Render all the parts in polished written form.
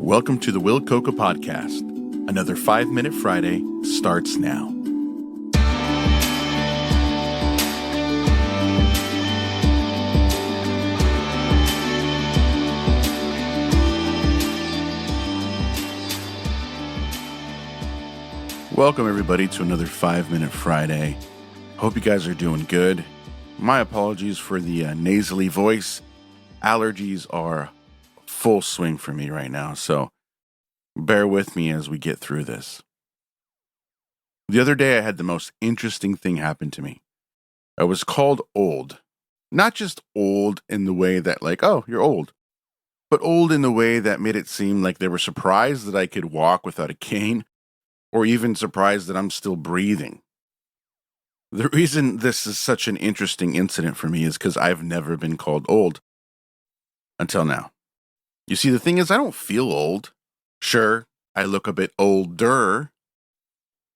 Welcome to the Will Coca Podcast. Another 5-Minute Friday starts now. Welcome everybody to another 5-Minute Friday. Hope you guys are doing good. My apologies for the nasally voice. Allergies are full swing for me right now, so bear with me as we get through this. The other day I had the most interesting thing happen to me. I was called old. Not just old in the way that oh, you're old, but old in the way that made it seem like they were surprised that I could walk without a cane, or even surprised that I'm still breathing. The reason this is such an interesting incident for me is because I've never been called old until now. You see, the thing is, I don't feel old. Sure, I look a bit older.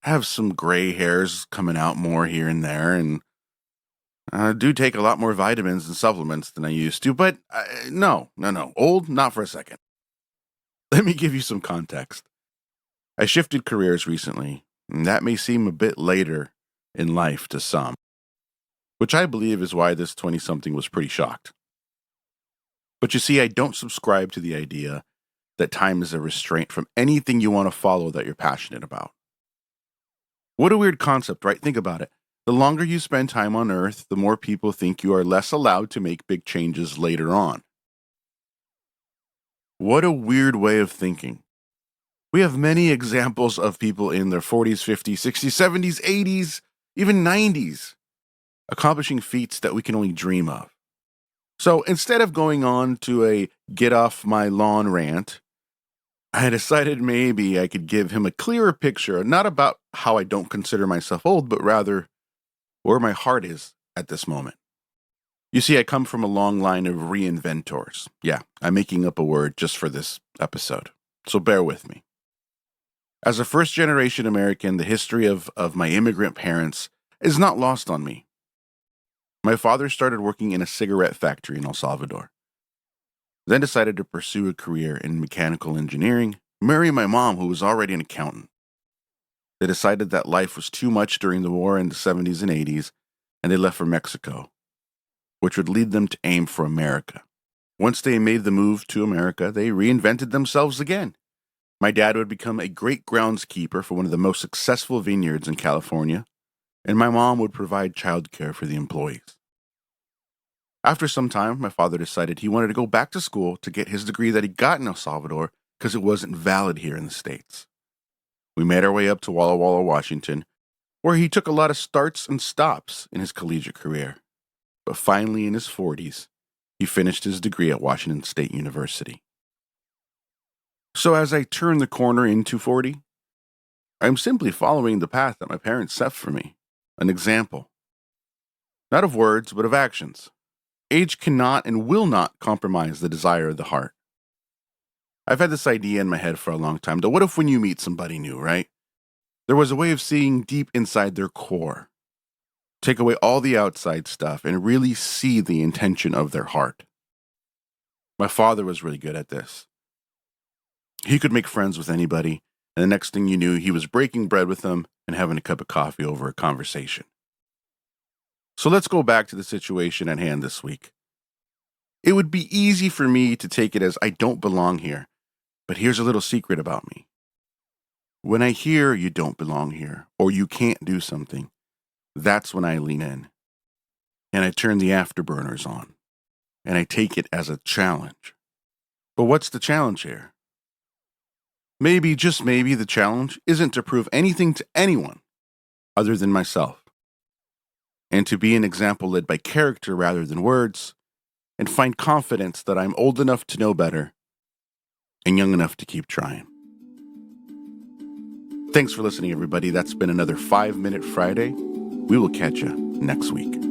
I have some gray hairs coming out more here and there, and I do take a lot more vitamins and supplements than I used to, but no. Old, not for a second. Let me give you some context. I shifted careers recently, and that may seem a bit later in life to some, which I believe is why this 20-something was pretty shocked. But you see, I don't subscribe to the idea that time is a restraint from anything you want to follow that you're passionate about. What a weird concept, right? Think about it. The longer you spend time on Earth, the more people think you are less allowed to make big changes later on. What a weird way of thinking. We have many examples of people in their 40s, 50s, 60s, 70s, 80s, even 90s, accomplishing feats that we can only dream of. So instead of going on to a get off my lawn rant, I decided maybe I could give him a clearer picture, not about how I don't consider myself old, but rather where my heart is at this moment. You see, I come from a long line of reinventors. Yeah, I'm making up a word just for this episode, so bear with me. As a first-generation American, the history of my immigrant parents is not lost on me. My father started working in a cigarette factory in El Salvador, then decided to pursue a career in mechanical engineering, marry my mom, who was already an accountant. They decided that life was too much during the war in the 70s and 80s, and they left for Mexico, which would lead them to aim for America. Once they made the move to America, they reinvented themselves again. My dad would become a great groundskeeper for one of the most successful vineyards in California, and my mom would provide childcare for the employees. After some time, my father decided he wanted to go back to school to get his degree that he got in El Salvador because it wasn't valid here in the States. We made our way up to Walla Walla, Washington, where he took a lot of starts and stops in his collegiate career. But finally, in his 40s, he finished his degree at Washington State University. So as I turn the corner into 40, I'm simply following the path that my parents set for me, an example. Not of words, but of actions. Age cannot and will not compromise the desire of the heart. I've had this idea in my head for a long time, that what if when you meet somebody new, right? There was a way of seeing deep inside their core. Take away all the outside stuff and really see the intention of their heart. My father was really good at this. He could make friends with anybody, and the next thing you knew, he was breaking bread with them and having a cup of coffee over a conversation. So let's go back to the situation at hand this week. It would be easy for me to take it as I don't belong here, but here's a little secret about me. When I hear you don't belong here, or you can't do something, that's when I lean in, and I turn the afterburners on, and I take it as a challenge. But what's the challenge here? Maybe, just maybe, the challenge isn't to prove anything to anyone other than myself, and to be an example led by character rather than words, and find confidence that I'm old enough to know better and young enough to keep trying. Thanks for listening, everybody. That's been another 5-Minute Friday. We will catch you next week.